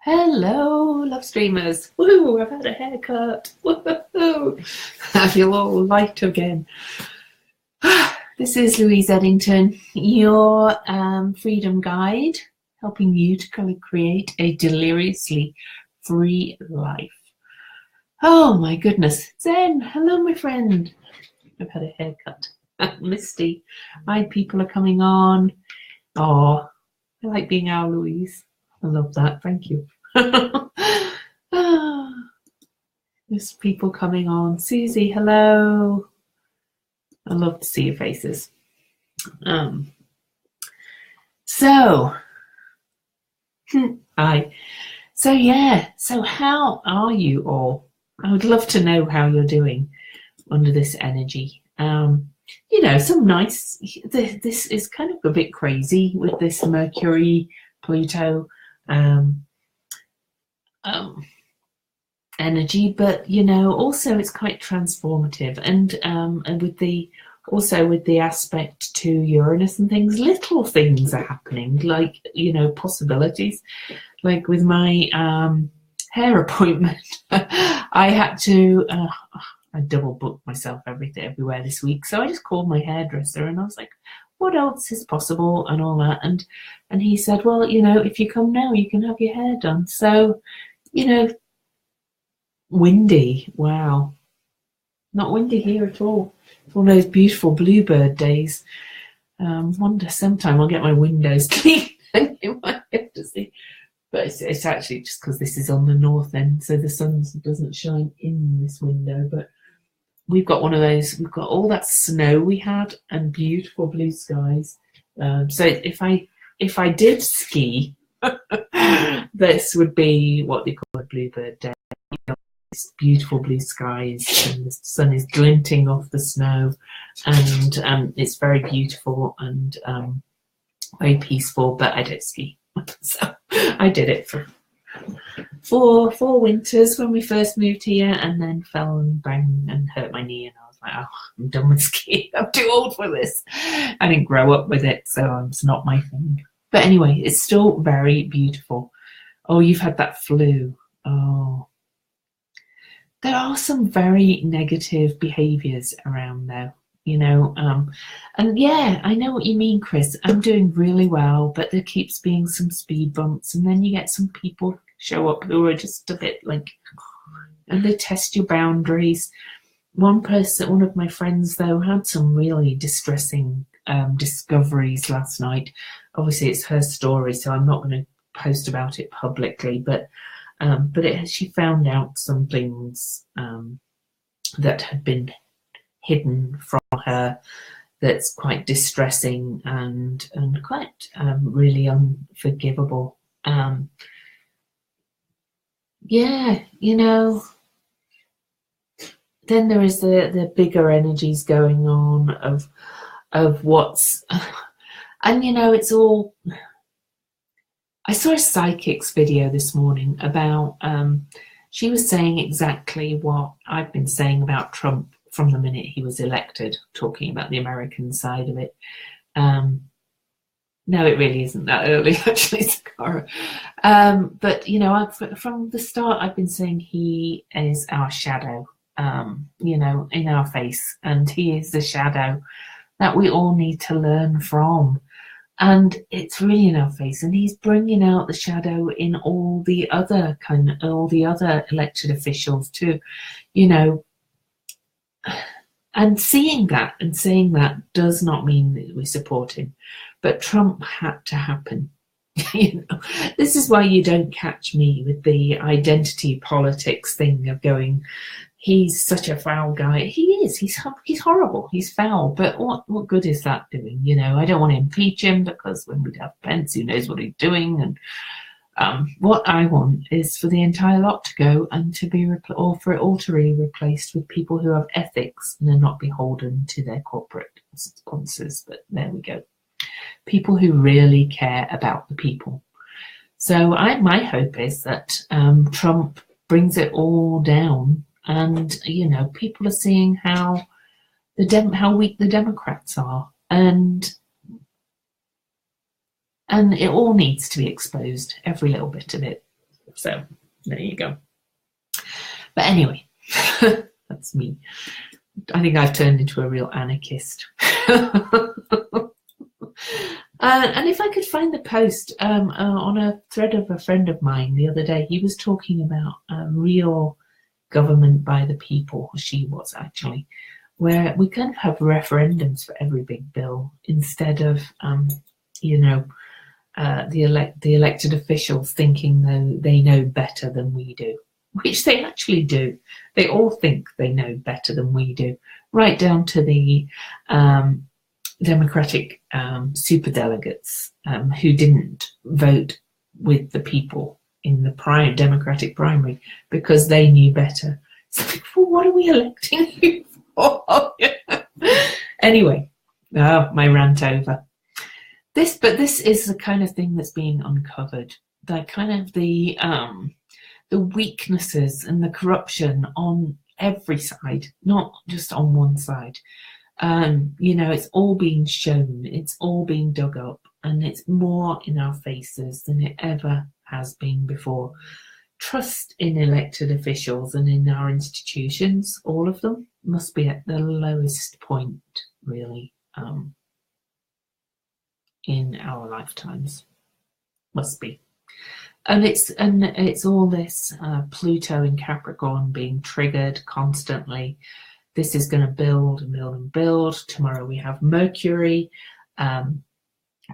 Hello, love streamers. Woo, I've had a haircut. Woo, I feel all light again. This is Louise Eddington, your freedom guide, helping you to create a deliriously free life. Oh my goodness. Zen, hello, my friend. I've had a haircut. Misty, my people are coming on. Oh, I like being our Louise. I love that. Thank you. There's people coming on. Susie, hello. I love to see your faces. So how are you all? I would love to know how you're doing under this energy. Some nice, this is kind of a bit crazy with this Mercury, Pluto energy, but also it's quite transformative, and with the aspect to Uranus and things, little things are happening, like possibilities, like with my hair appointment. I had to I double booked myself everywhere this week, so I just called my hairdresser and I was like, what else is possible and all that, and he said, well, if you come now you can have your hair done. So windy, wow, not windy here at all. It's one of those beautiful bluebird days. Wonder sometime I'll get my windows clean and you might get to see, but it's actually just because this is on the north end, so the sun doesn't shine in this window. But we've got one of those, we've got all that snow we had and beautiful blue skies. So if I did ski, this would be what they call a bluebird day. It's beautiful blue skies and the sun is glinting off the snow, and it's very beautiful and very peaceful. But I don't ski, so I did it for four winters when we first moved here, and then fell and bang and hurt my knee, and I was like, oh, I'm done with skiing. I'm too old for this. I didn't grow up with it, so it's not my thing. But anyway, it's still very beautiful. Oh, you've had that flu. Oh, there are some very negative behaviors around now, and yeah, I know what you mean, Chris. I'm doing really well, but there keeps being some speed bumps, and then you get some people show up who are just a bit like, and they test your boundaries. One of my friends though had some really distressing discoveries last night. Obviously it's her story, so I'm not going to post about it publicly, but she found out some things that had been hidden from her that's quite distressing and quite really unforgivable. Then there is the bigger energies going on of what's and it's all. I saw a psychic's video this morning about she was saying exactly what I've been saying about Trump from the minute he was elected, talking about the American side of it. No, it really isn't that early, actually, Sakara. But from the start I've been saying he is our shadow, in our face, and he is the shadow that we all need to learn from. And it's really in our face, and he's bringing out the shadow in all the other elected officials too, and seeing that and saying that does not mean that we support him. But Trump had to happen. This is why you don't catch me with the identity politics thing of going, he's such a foul guy. He is. He's horrible. He's foul. But what good is that doing? I don't want to impeach him, because when we'd have Pence, who knows what he's doing. And what I want is for the entire lot to go and to be or for it all to be replaced with people who have ethics and are not beholden to their corporate sponsors. But there we go. People who really care about the people. So my hope is that Trump brings it all down. And people are seeing how weak the Democrats are, and it all needs to be exposed, every little bit of it. So there you go. But anyway, that's me. I think I've turned into a real anarchist. And if I could find the post on a thread of a friend of mine the other day, he was talking about real government by the people, or she was actually, where we kind of have referendums for every big bill instead of, the elected officials thinking they know better than we do, which they actually do. They all think they know better than we do, right down to the Democratic superdelegates who didn't vote with the people in the Democratic primary because they knew better. So, well, what are we electing you for? Anyway, my rant over. This is the kind of thing that's being uncovered. The kind of the weaknesses and the corruption on every side, not just on one side. It's all being shown, it's all being dug up, and it's more in our faces than it ever has been before. Trust in elected officials and in our institutions, all of them, must be at the lowest point, really, in our lifetimes. Must be. And it's all this Pluto in Capricorn being triggered constantly. This is going to build and build and build. Tomorrow we have Mercury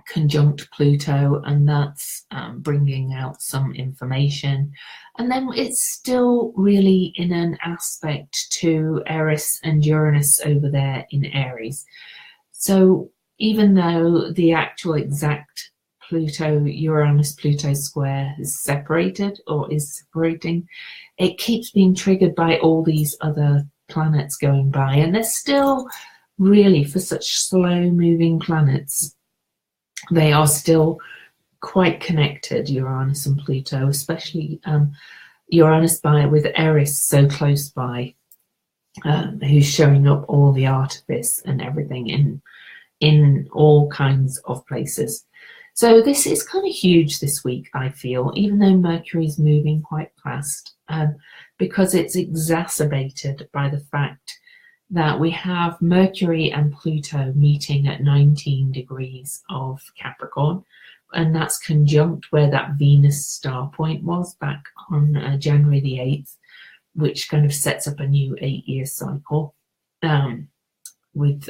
conjunct Pluto, and that's bringing out some information. And then it's still really in an aspect to Eris and Uranus over there in Aries. So even though the actual exact Uranus-Pluto square is separated or is separating, it keeps being triggered by all these other planets going by, and they're still really, for such slow moving planets, they are still quite connected, Uranus and Pluto, especially Uranus with Eris so close by, who's showing up all the artifice and everything in all kinds of places. So this is kind of huge this week, I feel, even though Mercury's moving quite fast, because it's exacerbated by the fact that we have Mercury and Pluto meeting at 19 degrees of Capricorn, and that's conjunct where that Venus star point was back on January the 8th, which kind of sets up a new 8-year cycle with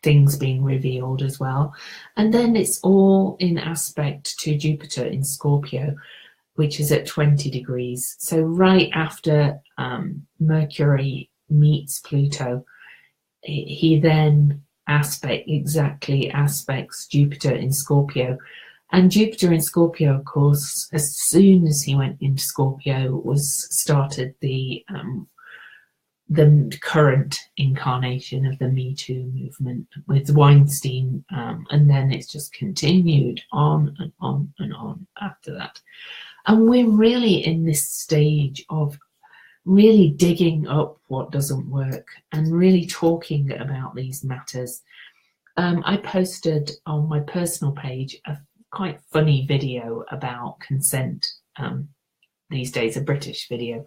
things being revealed as well. And then it's all in aspect to Jupiter in Scorpio, which is at 20 degrees. So right after Mercury meets Pluto, he then aspects Jupiter in Scorpio. And Jupiter in Scorpio, of course, as soon as he went into Scorpio, started the current incarnation of the Me Too movement with Weinstein, and then it's just continued on and on and on after that. And we're really in this stage of really digging up what doesn't work and really talking about these matters. I posted on my personal page a quite funny video about consent these days, a British video,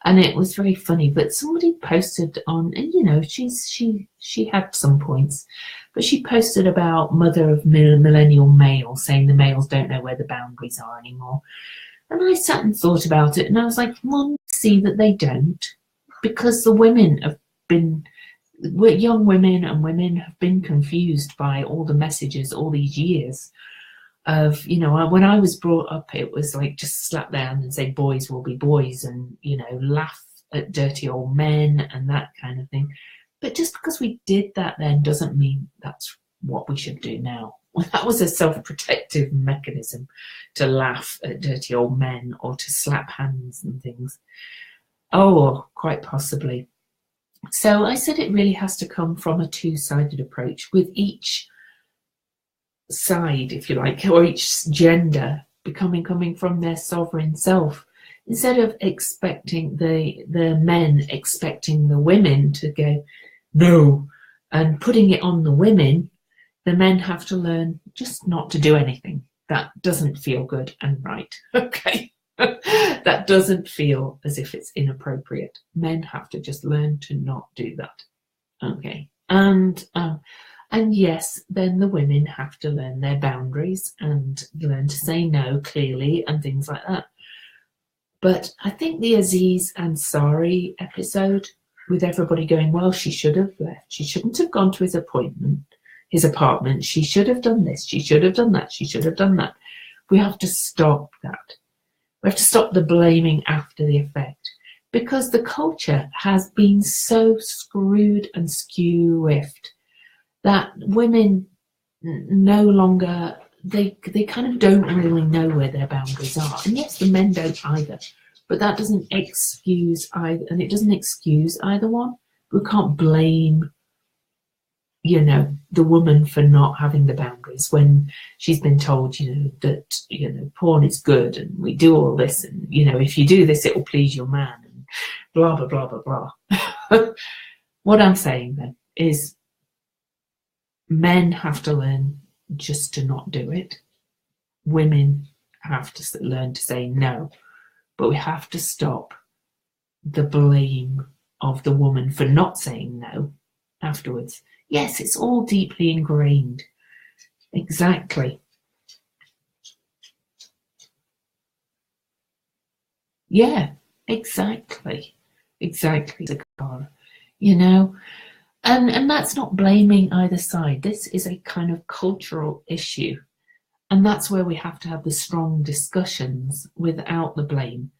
and it was very funny. But somebody posted on, and she had some points, but she posted about mother of millennial male, saying the males don't know where the boundaries are anymore. And I sat and thought about it, and I was like, well, see that they don't, because the women have been, young women and women have been confused by all the messages all these years of, when I was brought up, it was like just slap down and say boys will be boys, and, laugh at dirty old men and that kind of thing. But just because we did that then doesn't mean that's what we should do now. That was a self-protective mechanism, to laugh at dirty old men or to slap hands and things. Oh, quite possibly. So I said it really has to come from a two-sided approach, with each side, if you like, or each gender coming from their sovereign self, instead of expecting the men expecting the women to go no and putting it on the women. The men have to learn just not to do anything that doesn't feel good and right. Okay. that doesn't feel as if it's inappropriate. Men have to just learn to not do that. Okay. And yes, then the women have to learn their boundaries and learn to say no clearly and things like that. But I think the Aziz Ansari episode, with everybody going, well, she should have left. She shouldn't have gone to his apartment. She should have done this. She should have done that. She should have done that. We have to stop that. We have to stop the blaming after the effect, because the culture has been so screwed and skew-whiffed that women no longer, they kind of don't really know where their boundaries are. And yes, the men don't either, but that doesn't excuse either, and it doesn't excuse either one. We can't blame, you know, the woman for not having the boundaries when she's been told, you know, that, you know, porn is good and we do all this, and, you know, if you do this, it will please your man, and blah, blah, blah, blah, blah. What I'm saying then is men have to learn just to not do it. Women have to learn to say no, but we have to stop the blame of the woman for not saying no afterwards. Yes, it's all deeply ingrained. Exactly. Yeah, exactly. Exactly. You know, and that's not blaming either side. This is a kind of cultural issue. And that's where we have to have the strong discussions without the blame.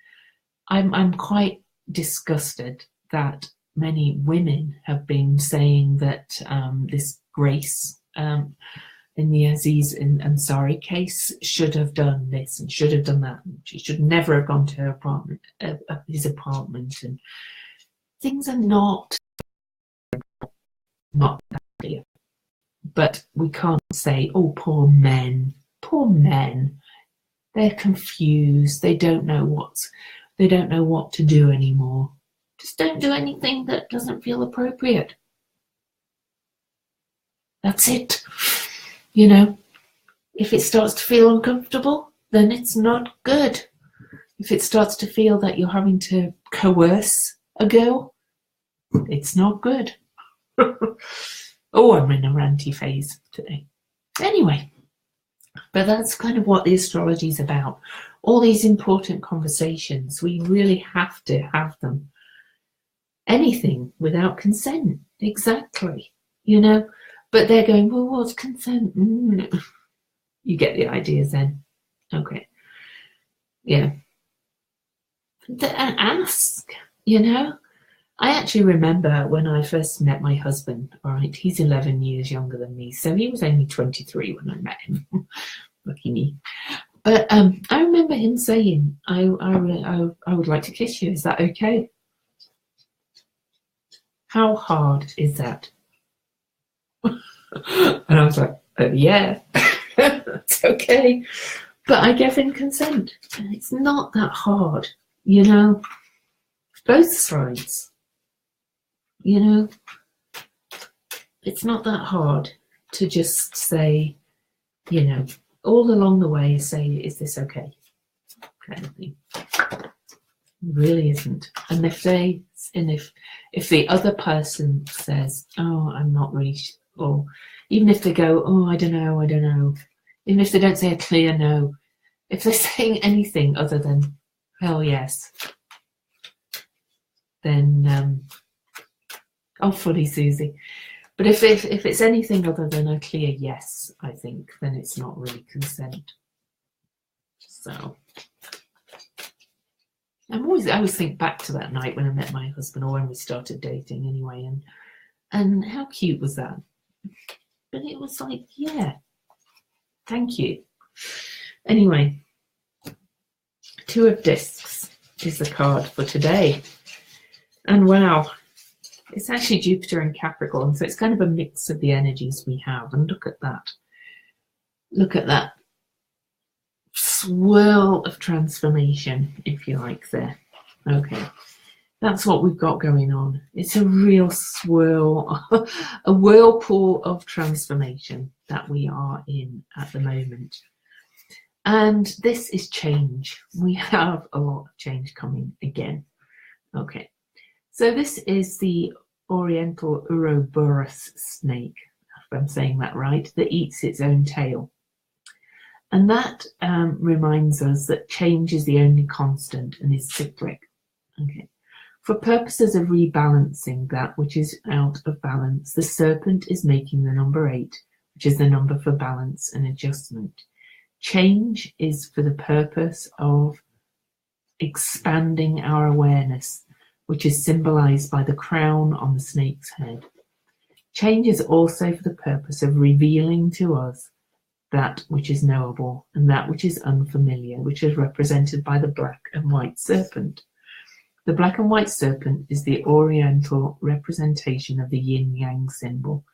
I'm quite disgusted that many women have been saying that this Grace in the Aziz Ansari case should have done this and should have done that. And she should never have gone to her apartment, his apartment, and things are not that clear. But we can't say, oh, poor men. Poor men. They're confused. They don't know what to do anymore. Just don't do anything that doesn't feel appropriate. That's it. You know, if it starts to feel uncomfortable, then it's not good. If it starts to feel that you're having to coerce a girl, it's not good. Oh, I'm in a ranty phase today. Anyway, but that's kind of what the astrology is about. All these important conversations, we really have to have them. Anything without consent, exactly, you know. But they're going, well, what's consent? You get the ideas then. Okay. Yeah. And ask, you know. I actually remember when I first met my husband, all right, he's 11 years younger than me, so he was only 23 when I met him. Lucky me. But I remember him saying, I would like to kiss you. Is that okay? How hard is that? And I was like, oh, yeah, it's okay. But I gave him consent. And it's not that hard, you know, both sides, you know, it's not that hard to just say, you know, all along the way, say, is this okay? Kind of thing. It really isn't. And if the other person says, oh, I'm not really, or even if they go, oh, I don't know, even if they don't say a clear no, if they're saying anything other than hell yes, then oh, fully Susie. But if it's anything other than a clear yes, I think, then it's not really consent. So I always think back to that night when I met my husband, or when we started dating anyway, and how cute was that? But it was like, yeah, thank you. Anyway, Two of Discs is the card for today. And wow, it's actually Jupiter and Capricorn, so it's kind of a mix of the energies we have. And look at that. Look at that swirl of transformation, if you like, there. Okay. That's what we've got going on. It's a real swirl, a whirlpool of transformation that we are in at the moment. And this is change. We have a lot of change coming again. Okay, so this is the Oriental Ouroboros snake, if I'm saying that right, that eats its own tail. And that reminds us that change is the only constant and is cyclic. Okay. For purposes of rebalancing that which is out of balance, the serpent is making the number 8, which is the number for balance and adjustment. Change is for the purpose of expanding our awareness, which is symbolized by the crown on the snake's head. Change is also for the purpose of revealing to us that which is knowable and that which is unfamiliar, which is represented by the black and white serpent. The black and white serpent is the Oriental representation of the yin-yang symbol,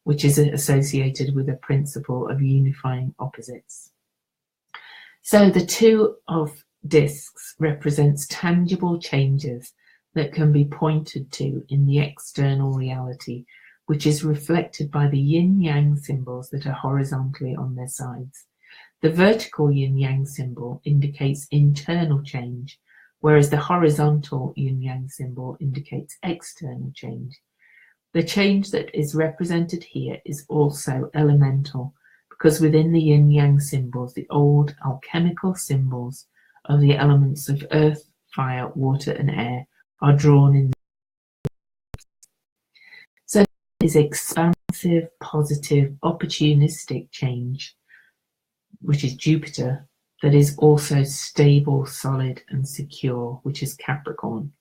which is associated with a principle of unifying opposites. So the two of discs represents tangible changes that can be pointed to in the external reality, which is reflected by the yin-yang symbols that are horizontally on their sides. The vertical yin-yang symbol indicates internal change, whereas the horizontal yin-yang symbol indicates external change. The change that is represented here is also elemental, because within the yin-yang symbols, the old alchemical symbols of the elements of earth, fire, water, and air are drawn in. So it is expansive, positive, opportunistic change, which is Jupiter, that is also stable, solid, and secure, which is Capricorn.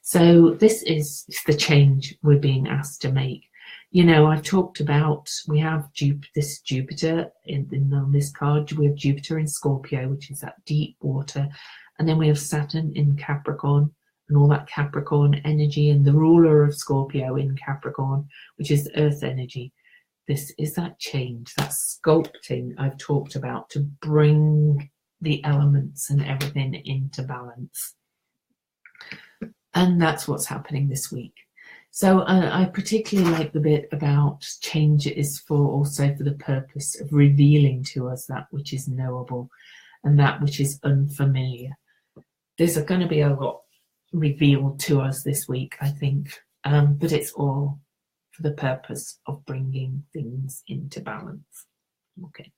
So this is the change we're being asked to make. You know, I've talked about, we have this Jupiter on this card. We have Jupiter in Scorpio, which is that deep water. And then we have Saturn in Capricorn and all that Capricorn energy, and the ruler of Scorpio in Capricorn, which is earth energy. This is that change, that sculpting I've talked about to bring the elements and everything into balance. And that's what's happening this week. So I particularly like the bit about change is also for the purpose of revealing to us that which is knowable and that which is unfamiliar. There's going to be a lot revealed to us this week, I think, but it's all for the purpose of bringing things into balance. Okay,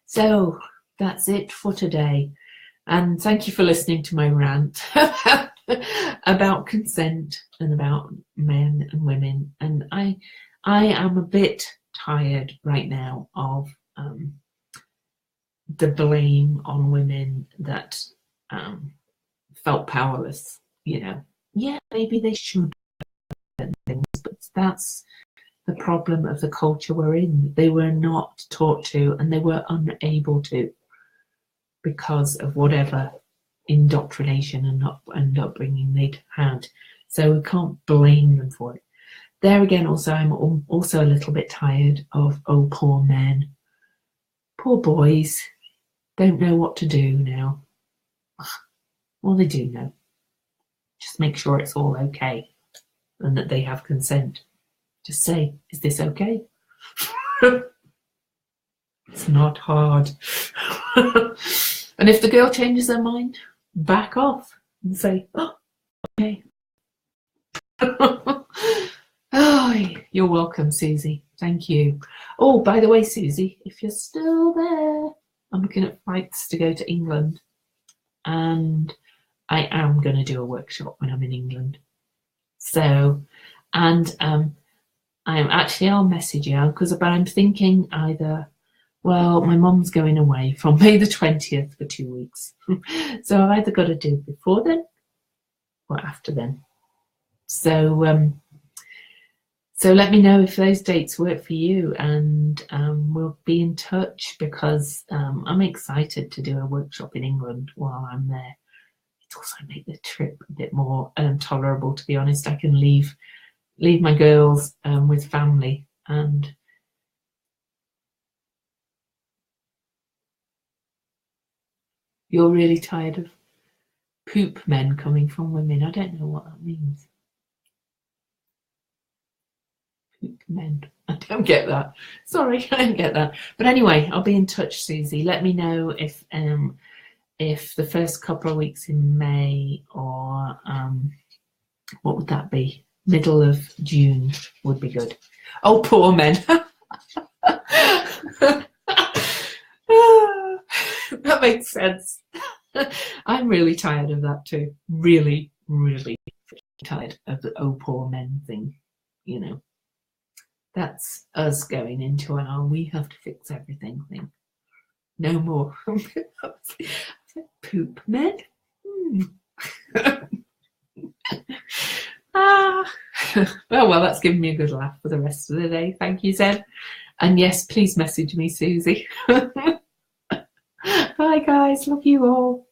so that's it for today, and thank you for listening to my rant about consent and about men and women. And I am a bit tired right now of the blame on women that felt powerless. You know, yeah, maybe they should have things, but that's the problem of the culture we're in. They were not taught to, and they were unable to, because of whatever indoctrination and upbringing they'd had. So we can't blame them for it. There again, also, I'm also a little bit tired of, oh, poor men, poor boys, don't know what to do now. Well, they do know. Just make sure it's all okay and that they have consent. Just say, is this okay? It's not hard. And if the girl changes her mind, back off and say, oh, okay. Oh, you're welcome, Susie. Thank you. Oh, by the way, Susie, if you're still there, I'm looking at flights to go to England, and I am going to do a workshop when I'm in England. So, and I'll message you, but I'm thinking either, well, my mum's going away from May the 20th for 2 weeks. So I've either got to do it before then or after then. So, so let me know if those dates work for you, and we'll be in touch, because I'm excited to do a workshop in England while I'm there. It also make the trip a bit more tolerable, to be honest. I can leave my girls with family, and you're really tired of poop men coming from women. I don't know what that means. Poop men. I don't get that. Sorry, I don't get that. But anyway, I'll be in touch, Susie. Let me know if the first couple of weeks in May or what would that be? Middle of June would be good. Oh, poor men. That makes sense. I'm really tired of that too. Really, really tired of the oh poor men thing. You know, that's us going into our we have to fix everything thing. No more. Poop men. Oh well, that's given me a good laugh for the rest of the day. Thank you, Zen. And yes, please message me, Susie. Bye guys, love you all.